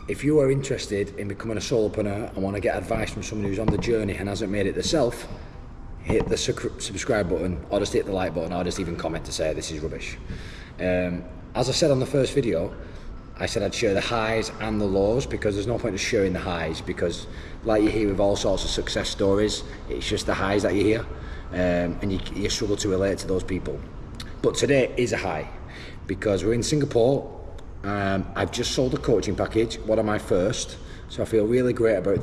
if you are interested in becoming a solopreneur and want to get advice from someone who's on the journey and hasn't made it themselves, hit the subscribe button, or just hit the like button, or just even comment to say this is rubbish. As I said on the first video, I said I'd share the highs and the lows, because there's no point of sharing the highs, because like you hear with all sorts of success stories, it's just the highs that you hear, and you struggle to relate to those people. But today is a high, because we're in Singapore. I've just sold a coaching package, one of my first, so I feel really great about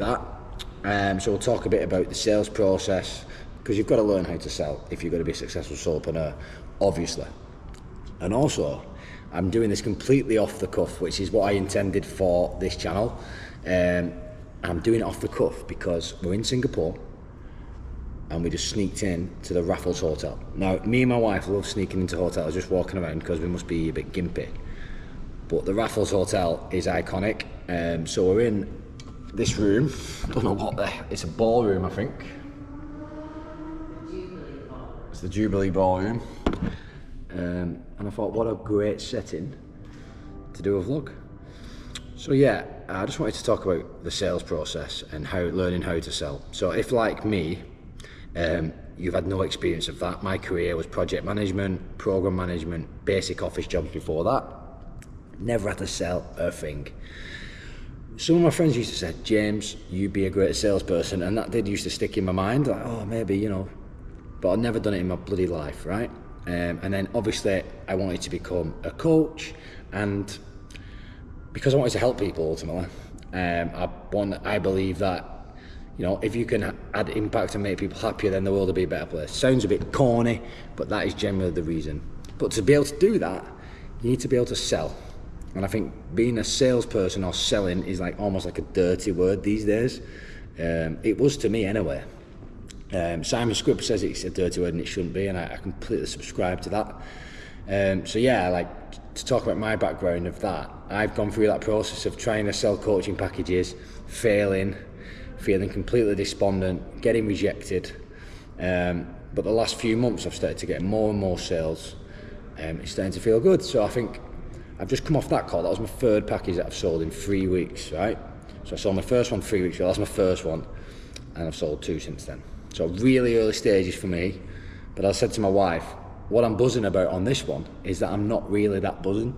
that. So we'll talk a bit about the sales process, because you've got to learn how to sell if you're going to be a successful solopreneur, obviously. And also, I'm doing this completely off the cuff, which is what I intended for this channel. I'm doing it off the cuff because we're in Singapore and we just sneaked in to the Raffles Hotel. Now, me and my wife love sneaking into hotels, just walking around, because we must be a bit gimpy. But the Raffles Hotel is iconic. So we're in this room. I don't know what it's a ballroom, I think. It's the Jubilee Ballroom. And I thought, what a great setting to do a vlog. So yeah, I just wanted to talk about the sales process and learning how to sell. So if, like me, you've had no experience of that, my career was project management, program management, basic office jobs before that. Never had to sell a thing. Some of my friends used to say, James, you'd be a great salesperson, and that did used to stick in my mind, like, oh, maybe, you know, but I'd never done it in my bloody life, right? And then obviously I wanted to become a coach, and because I wanted to help people ultimately, I believe that, you know, if you can add impact and make people happier, then the world will be a better place. Sounds a bit corny, but that is generally the reason. But to be able to do that, you need to be able to sell. And I think being a salesperson or selling is like almost like a dirty word these days. It was to me anyway. Simon Scribb says it's a dirty word and it shouldn't be, and I completely subscribe to that. So yeah, like to talk about my background of that, I've gone through that process of trying to sell coaching packages, failing, feeling completely despondent, getting rejected. But the last few months I've started to get more and more sales. It's starting to feel good. So I think I've just come off that call. That was my third package that I've sold in 3 weeks, right? So I sold my first one 3 weeks ago, that's my first one, and I've sold 2 since then. So really early stages for me, but I said to my wife, what I'm buzzing about on this one is that I'm not really that buzzing.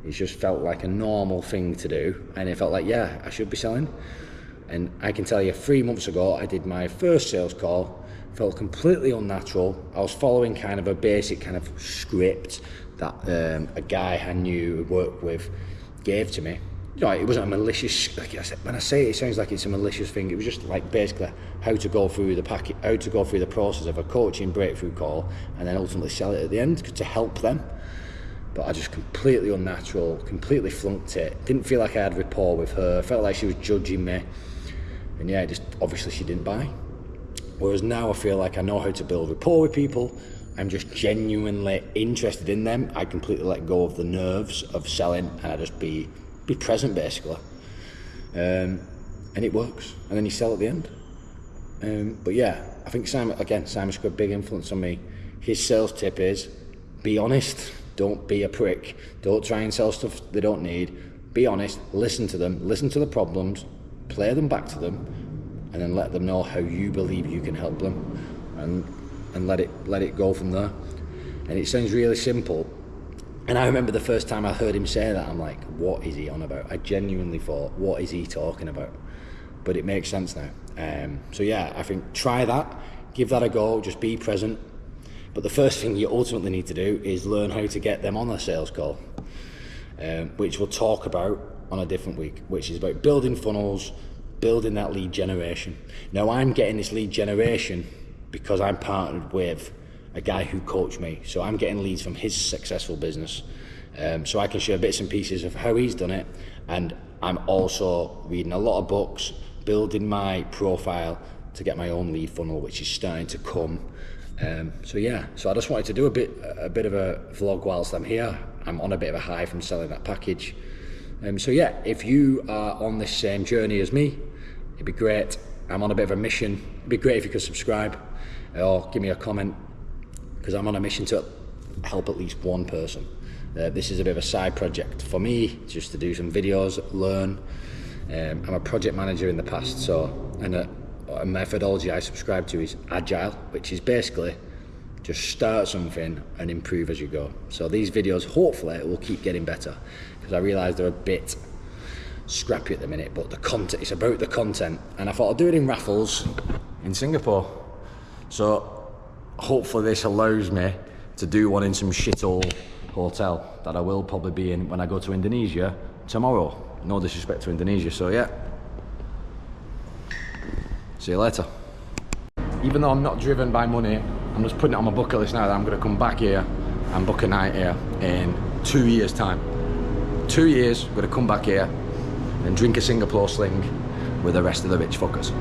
It just felt like a normal thing to do, and it felt like, yeah, I should be selling. And I can tell you, 3 months ago, I did my first sales call, felt completely unnatural. I was following kind of a basic kind of script that a guy I knew worked with gave to me. You know, it wasn't a malicious, like I said, when I say it, it sounds like it's a malicious thing. It was just like basically how to go through the packet, how to go through the process of a coaching breakthrough call, and then ultimately sell it at the end to help them. But I just completely unnatural, completely flunked it. Didn't feel like I had rapport with her. Felt like she was judging me, and yeah, just obviously she didn't buy. Whereas now I feel like I know how to build rapport with people. I'm just genuinely interested in them. I completely let go of the nerves of selling, and I just be present basically. And it works. And then you sell at the end. But yeah, I think Simon Scribb, big influence on me. His sales tip is, be honest, don't be a prick. Don't try and sell stuff they don't need. Be honest, listen to them, listen to the problems, play them back to them, and then let them know how you believe you can help them, and let it go from there. And it sounds really simple, and I remember the first time I heard him say that, I'm like, what is he on about? I genuinely thought, what is he talking about? But it makes sense now. So yeah, I think try that, give that a go, just be present. But the first thing you ultimately need to do is learn how to get them on a sales call, which we'll talk about on a different week, which is about building funnels, building that lead generation. Now I'm getting this lead generation because I'm partnered with a guy who coached me. So I'm getting leads from his successful business. So I can share bits and pieces of how he's done it. And I'm also reading a lot of books, building my profile to get my own lead funnel, which is starting to come. So yeah, so I just wanted to do a bit of a vlog whilst I'm here. I'm on a bit of a high from selling that package. So yeah, if you are on this same journey as me, it'd be great. I'm on a bit of a mission. It'd be great if you could subscribe or give me a comment, because I'm on a mission to help at least one person. This is a bit of a side project for me, just to do some videos, learn. I'm a project manager in the past, and a methodology I subscribe to is agile, which is basically just start something and improve as you go. So these videos, hopefully, will keep getting better, because I realise they're a bit scrappy at the minute, but the content, it's about the content. And I thought I'd do it in Raffles in Singapore. So hopefully this allows me to do one in some shithole hotel that I will probably be in when I go to Indonesia tomorrow. No disrespect to Indonesia, so yeah. See you later. Even though I'm not driven by money, I'm just putting it on my bucket list now that I'm going to come back here and book a night here in 2 years' time. 2 years, I'm going to come back here and drink a Singapore sling with the rest of the rich fuckers.